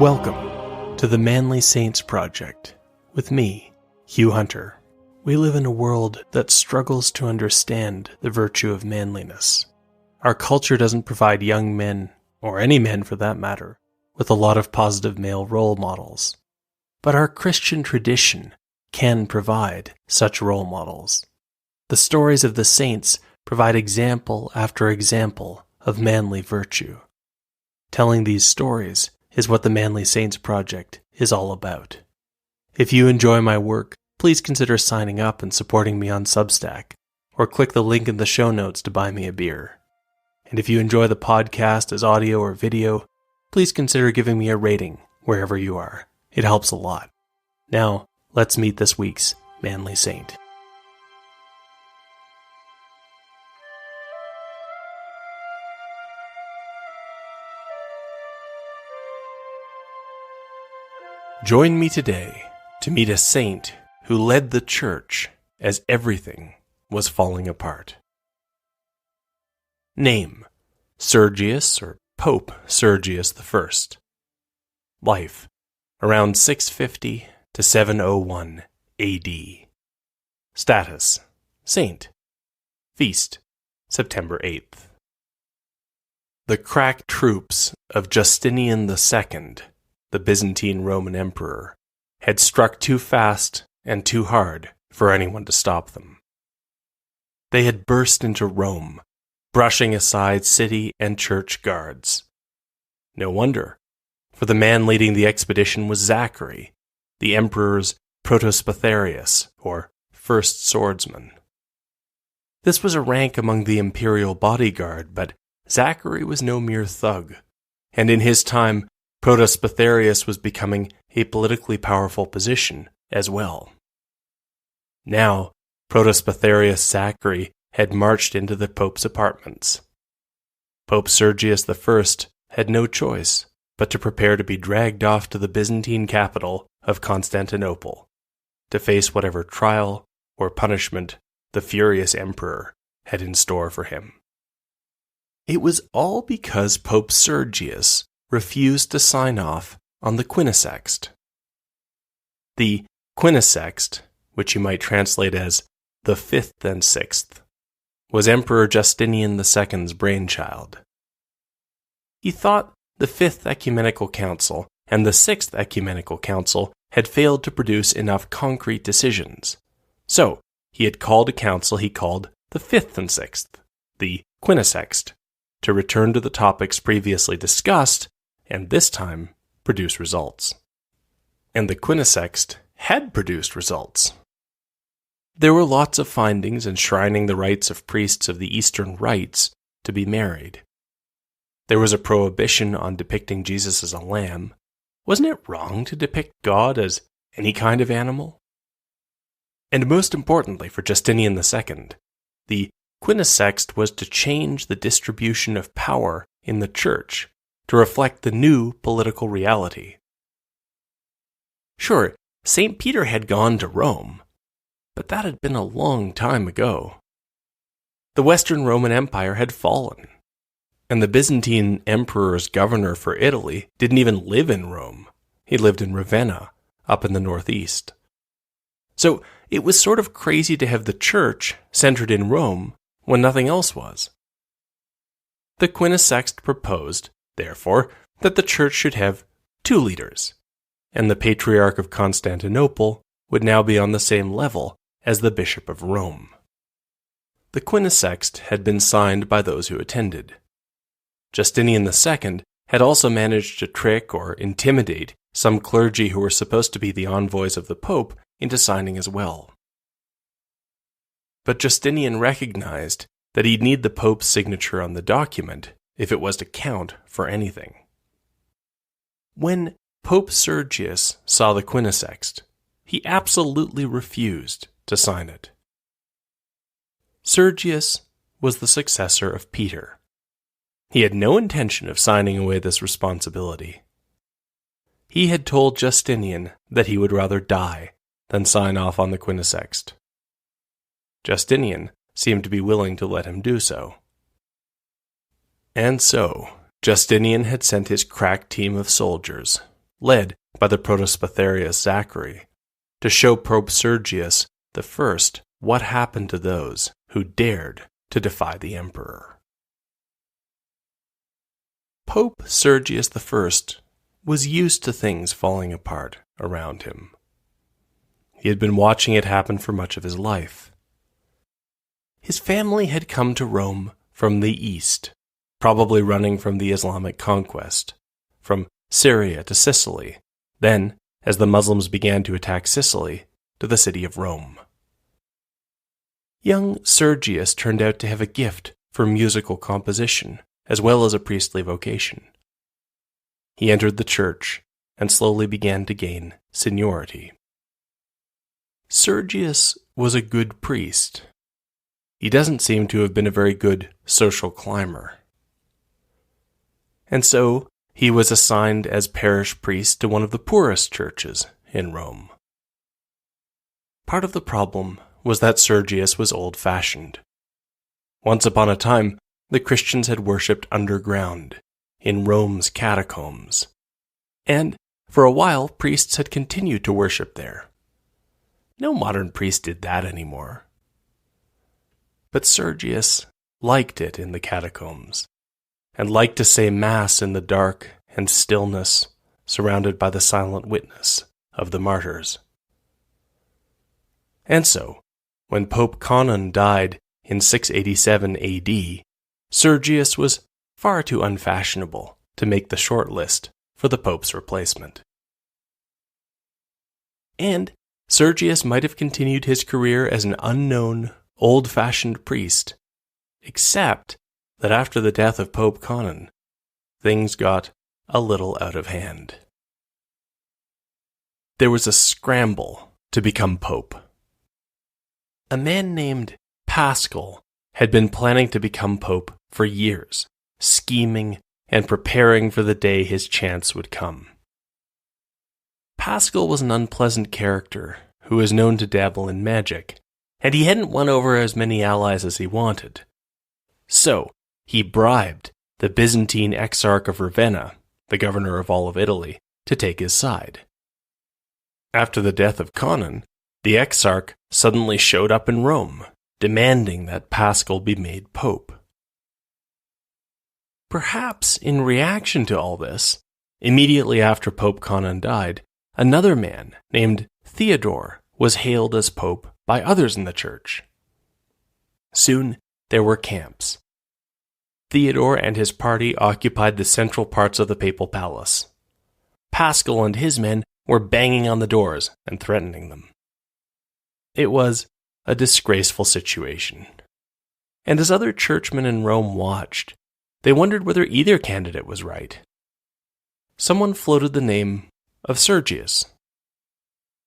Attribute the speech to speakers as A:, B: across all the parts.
A: Welcome to the Manly Saints Project with me, Hugh Hunter. We live in a world that struggles to understand the virtue of manliness. Our culture doesn't provide young men, or any men for that matter, with a lot of positive male role models. But our Christian tradition can provide such role models. The stories of the saints provide example after example of manly virtue. Telling these stories is what the Manly Saints Project is all about. If you enjoy my work, please consider signing up and supporting me on Substack, or click the link in the show notes to buy me a beer. And if you enjoy the podcast as audio or video, please consider giving me a rating wherever you are. It helps a lot. Now, let's meet this week's Manly Saint. Join me today to meet a saint who led the church as everything was falling apart. Name: Sergius, or Pope Sergius I. Life: around 650 to 701 AD. Status: Saint. Feast: September 8th. The crack troops of Justinian II, the Byzantine Roman Emperor, had struck too fast and too hard for anyone to stop them. They had burst into Rome, brushing aside city and church guards. No wonder, for the man leading the expedition was Zachary, the emperor's protospatharius, or first swordsman. This was a rank among the imperial bodyguard, but Zachary was no mere thug, and in his time, protospatharius was becoming a politically powerful position as well. Now, protospatharius Zachary had marched into the Pope's apartments. Pope Sergius I had no choice but to prepare to be dragged off to the Byzantine capital of Constantinople to face whatever trial or punishment the furious emperor had in store for him. It was all because Pope Sergius refused to sign off on the quinisext. The quinisext, which you might translate as the fifth and sixth, was Emperor Justinian II's brainchild. He thought the Fifth Ecumenical Council and the Sixth Ecumenical Council had failed to produce enough concrete decisions, so he had called a council he called the Fifth and Sixth, the quinisext, to return to the topics previously discussed and this time produce results. And the quinisext had produced results. There were lots of findings enshrining the rights of priests of the Eastern rites to be married. There was a prohibition on depicting Jesus as a lamb. Wasn't it wrong to depict God as any kind of animal? And most importantly for Justinian II, the quinisext was to change the distribution of power in the church to reflect the new political reality. Sure, St. Peter had gone to Rome, but that had been a long time ago. The Western Roman Empire had fallen, and the Byzantine emperor's governor for Italy didn't even live in Rome. He lived in Ravenna, up in the northeast. So it was sort of crazy to have the church centered in Rome when nothing else was. The quinisext proposed, therefore, that the church should have two leaders, and the Patriarch of Constantinople would now be on the same level as the Bishop of Rome. The quinisext had been signed by those who attended. Justinian II had also managed to trick or intimidate some clergy who were supposed to be the envoys of the Pope into signing as well. But Justinian recognized that he'd need the Pope's signature on the document if it was to count for anything. When Pope Sergius saw the quinisext, he absolutely refused to sign it. Sergius was the successor of Peter. He had no intention of signing away this responsibility. He had told Justinian that he would rather die than sign off on the quinisext. Justinian seemed to be willing to let him do so. And so, Justinian had sent his crack team of soldiers, led by the protospatharius Zachary, to show Pope Sergius I what happened to those who dared to defy the emperor. Pope Sergius I was used to things falling apart around him. He had been watching it happen for much of his life. His family had come to Rome from the east, probably running from the Islamic conquest, from Syria to Sicily, then, as the Muslims began to attack Sicily, to the city of Rome. Young Sergius turned out to have a gift for musical composition, as well as a priestly vocation. He entered the church and slowly began to gain seniority. Sergius was a good priest. He doesn't seem to have been a very good social climber. And so he was assigned as parish priest to one of the poorest churches in Rome. Part of the problem was that Sergius was old-fashioned. Once upon a time, the Christians had worshipped underground, in Rome's catacombs. And, for a while, priests had continued to worship there. No modern priest did that anymore. But Sergius liked it in the catacombs, and liked to say Mass in the dark and stillness, surrounded by the silent witness of the martyrs. And so, when Pope Conon died in 687 AD, Sergius was far too unfashionable to make the short list for the Pope's replacement. And Sergius might have continued his career as an unknown, old-fashioned priest, except that after the death of Pope Conon, things got a little out of hand. There was a scramble to become pope. A man named Paschal had been planning to become pope for years, scheming and preparing for the day his chance would come. Paschal was an unpleasant character who was known to dabble in magic, and he hadn't won over as many allies as he wanted. So, he bribed the Byzantine Exarch of Ravenna, the governor of all of Italy, to take his side. After the death of Conon, the Exarch suddenly showed up in Rome, demanding that Paschal be made pope. Perhaps in reaction to all this, immediately after Pope Conon died, another man named Theodore was hailed as pope by others in the church. Soon there were camps. Theodore and his party occupied the central parts of the papal palace. Paschal and his men were banging on the doors and threatening them. It was a disgraceful situation. And as other churchmen in Rome watched, they wondered whether either candidate was right. Someone floated the name of Sergius.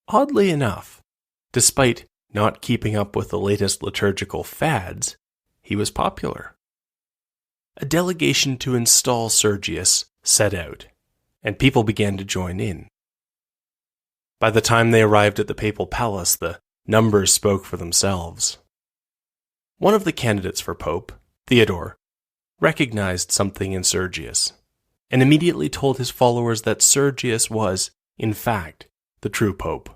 A: Oddly enough, despite not keeping up with the latest liturgical fads, he was popular. A delegation to install Sergius set out, and people began to join in. By the time they arrived at the papal palace, the numbers spoke for themselves. One of the candidates for pope, Theodore, recognized something in Sergius, and immediately told his followers that Sergius was, in fact, the true pope.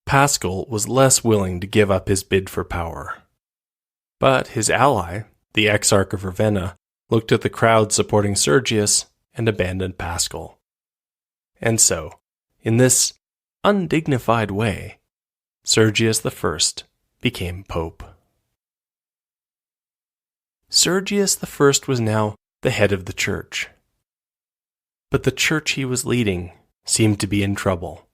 A: Paschal was less willing to give up his bid for power. But his ally, the Exarch of Ravenna, looked at the crowd supporting Sergius and abandoned Paschal. And so, in this undignified way, Sergius I became pope. Sergius I was now the head of the church. But the church he was leading seemed to be in trouble.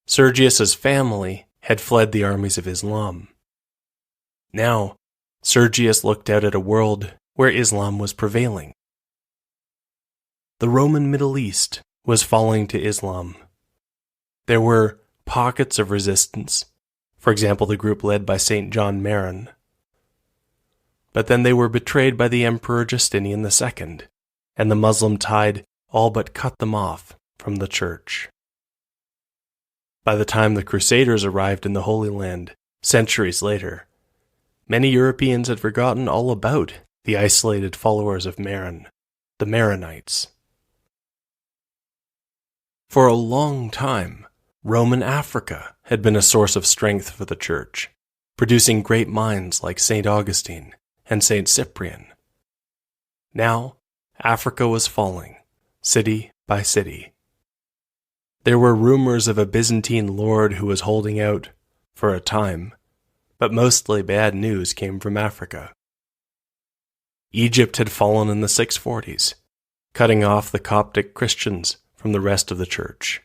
A: Sergius's family had fled the armies of Islam. Now, Sergius looked out at a world where Islam was prevailing. The Roman Middle East was falling to Islam. There were pockets of resistance, for example the group led by St. John Maron. But then they were betrayed by the Emperor Justinian II, and the Muslim tide all but cut them off from the church. By the time the Crusaders arrived in the Holy Land, centuries later, many Europeans had forgotten all about the isolated followers of Maron, the Maronites. For a long time, Roman Africa had been a source of strength for the Church, producing great minds like St. Augustine and St. Cyprian. Now, Africa was falling, city by city. There were rumors of a Byzantine lord who was holding out for a time, but mostly bad news came from Africa. Egypt had fallen in the 640s, cutting off the Coptic Christians from the rest of the Church.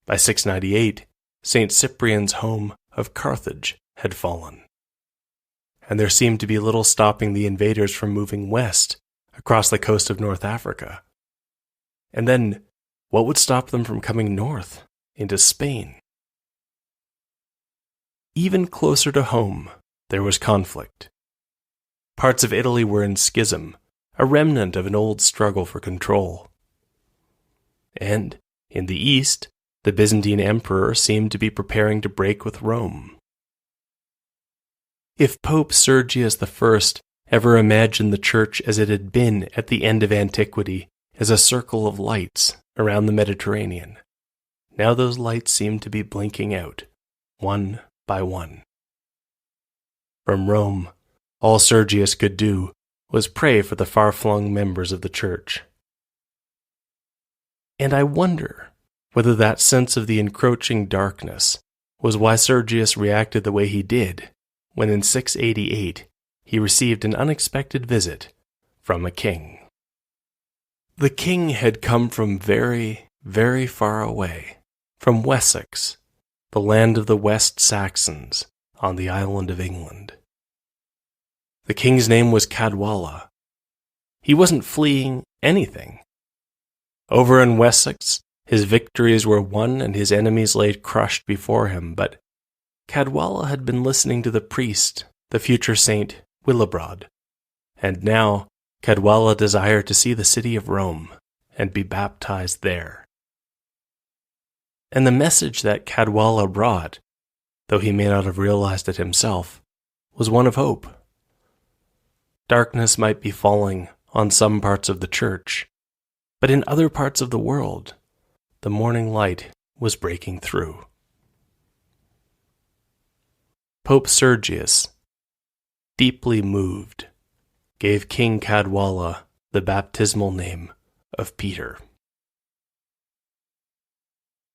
A: By 698, St. Cyprian's home of Carthage had fallen, and there seemed to be little stopping the invaders from moving west across the coast of North Africa. And then, what would stop them from coming north into Spain? Even closer to home, there was conflict. Parts of Italy were in schism, a remnant of an old struggle for control. And, in the east, the Byzantine emperor seemed to be preparing to break with Rome. If Pope Sergius I ever imagined the Church as it had been at the end of antiquity as a circle of lights around the Mediterranean, now those lights seemed to be blinking out, one by one. From Rome, all Sergius could do was pray for the far-flung members of the Church. And I wonder whether that sense of the encroaching darkness was why Sergius reacted the way he did when in 688 he received an unexpected visit from a king. The king had come from very, very far away, from Wessex, the land of the West Saxons on the island of England. The king's name was Cadwalla. He wasn't fleeing anything. Over in Wessex, his victories were won and his enemies lay crushed before him, but Cadwalla had been listening to the priest, the future saint Willibrord, and now Cadwalla desired to see the city of Rome and be baptized there. And the message that Cadwalla brought, though he may not have realized it himself, was one of hope. Darkness might be falling on some parts of the Church, but in other parts of the world, the morning light was breaking through. Pope Sergius, deeply moved, gave King Cadwalla the baptismal name of Peter.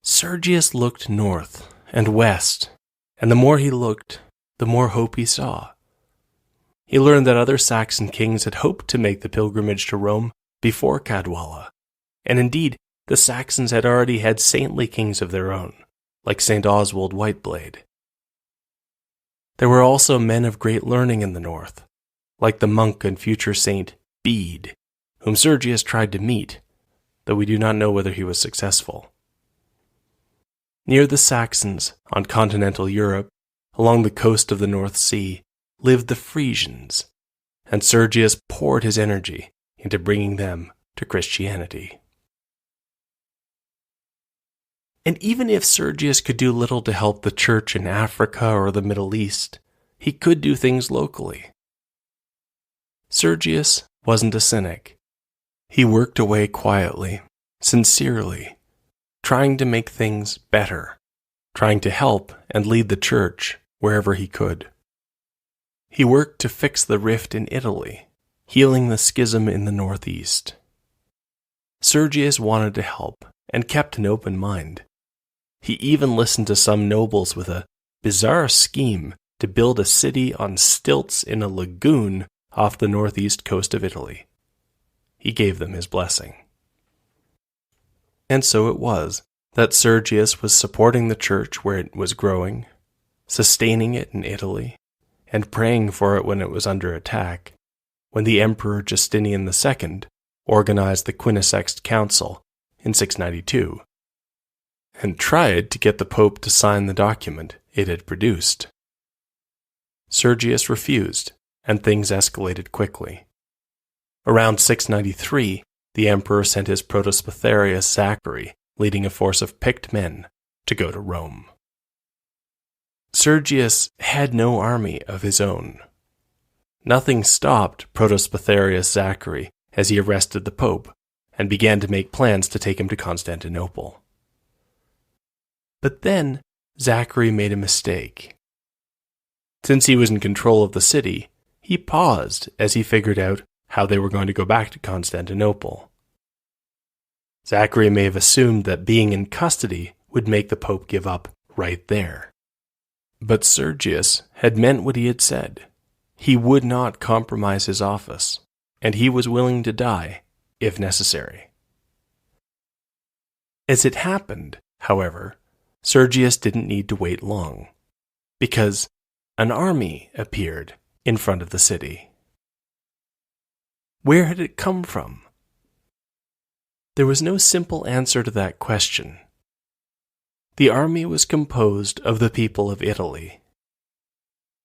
A: Sergius looked north and west, and the more he looked, the more hope he saw. He learned that other Saxon kings had hoped to make the pilgrimage to Rome before Cadwalla, and indeed, the Saxons had already had saintly kings of their own, like St. Oswald Whiteblade. There were also men of great learning in the north, like the monk and future saint Bede, whom Sergius tried to meet, though we do not know whether he was successful. Near the Saxons, on continental Europe, along the coast of the North Sea, lived the Frisians, and Sergius poured his energy into bringing them to Christianity. And even if Sergius could do little to help the Church in Africa or the Middle East, he could do things locally. Sergius wasn't a cynic. He worked away quietly, sincerely, trying to make things better, trying to help and lead the Church wherever he could. He worked to fix the rift in Italy, healing the schism in the northeast. Sergius wanted to help and kept an open mind. He even listened to some nobles with a bizarre scheme to build a city on stilts in a lagoon off the northeast coast of Italy. He gave them his blessing. And so it was that Sergius was supporting the Church where it was growing, sustaining it in Italy, and praying for it when it was under attack, when the Emperor Justinian II organized the Quinisext Council in 692, and tried to get the Pope to sign the document it had produced. Sergius refused, and things escalated quickly. Around 693, the Emperor sent his Protospatharius Zachary, leading a force of picked men, to go to Rome. Sergius had no army of his own. Nothing stopped Protospatharius Zachary as he arrested the Pope and began to make plans to take him to Constantinople. But then Zachary made a mistake. Since he was in control of the city, he paused as he figured out how they were going to go back to Constantinople. Zachary may have assumed that being in custody would make the Pope give up right there. But Sergius had meant what he had said. He would not compromise his office, and he was willing to die if necessary. As it happened, however, Sergius didn't need to wait long, because an army appeared in front of the city. Where had it come from? There was no simple answer to that question. The army was composed of the people of Italy.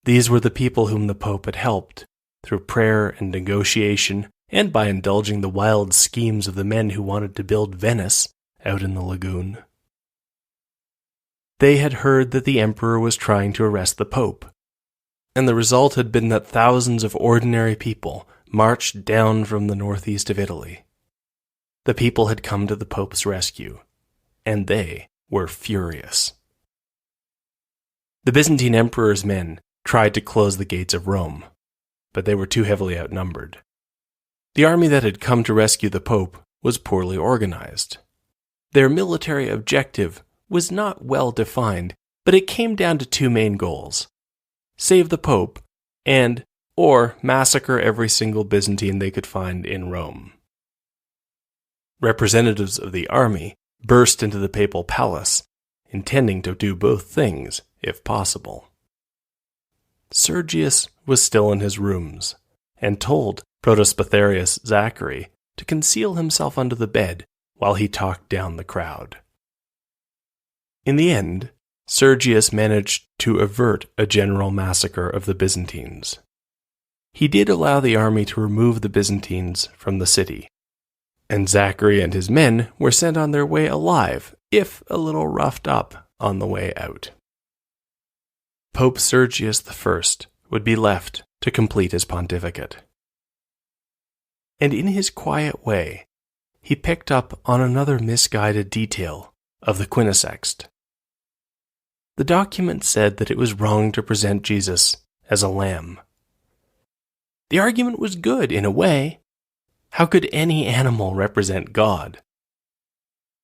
A: These were the people whom the Pope had helped through prayer and negotiation, and by indulging the wild schemes of the men who wanted to build Venice out in the lagoon. They had heard that the emperor was trying to arrest the Pope, and the result had been that thousands of ordinary people marched down from the northeast of Italy. The people had come to the Pope's rescue, and they were furious. The Byzantine emperor's men tried to close the gates of Rome, but they were too heavily outnumbered. The army that had come to rescue the Pope was poorly organized. Their military objective was not well defined, but it came down to two main goals: save the Pope or massacre every single Byzantine they could find in Rome. Representatives of the army burst into the papal palace, intending to do both things if possible. Sergius was still in his rooms, and told Protospatharius Zachary to conceal himself under the bed while he talked down the crowd. In the end, Sergius managed to avert a general massacre of the Byzantines. He did allow the army to remove the Byzantines from the city, and Zachary and his men were sent on their way alive, if a little roughed up on the way out. Pope Sergius I would be left to complete his pontificate. And in his quiet way, he picked up on another misguided detail of the Quinisext. The document said that it was wrong to present Jesus as a lamb. The argument was good in a way. How could any animal represent God?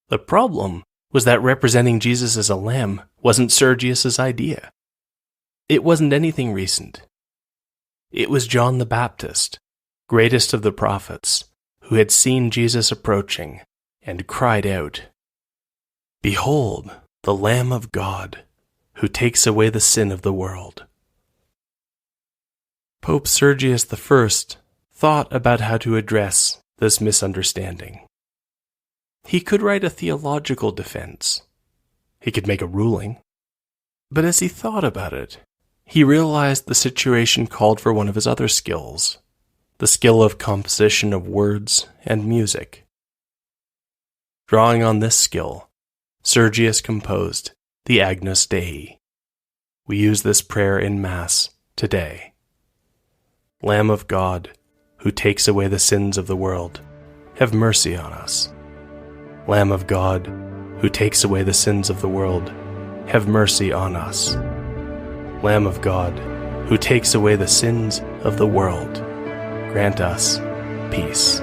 A: The problem was that representing Jesus as a lamb wasn't Sergius's idea. It wasn't anything recent. It was John the Baptist, greatest of the prophets, who had seen Jesus approaching and cried out, "Behold, the Lamb of God, who takes away the sin of the world." Pope Sergius I thought about how to address this misunderstanding. He could write a theological defense. He could make a ruling. But as he thought about it, he realized the situation called for one of his other skills, the skill of composition of words and music. Drawing on this skill, Sergius composed the Agnus Dei. We use this prayer in Mass today. Lamb of God, who takes away the sins of the world, have mercy on us. Lamb of God, who takes away the sins of the world, have mercy on us. Lamb of God, who takes away the sins of the world, grant us peace.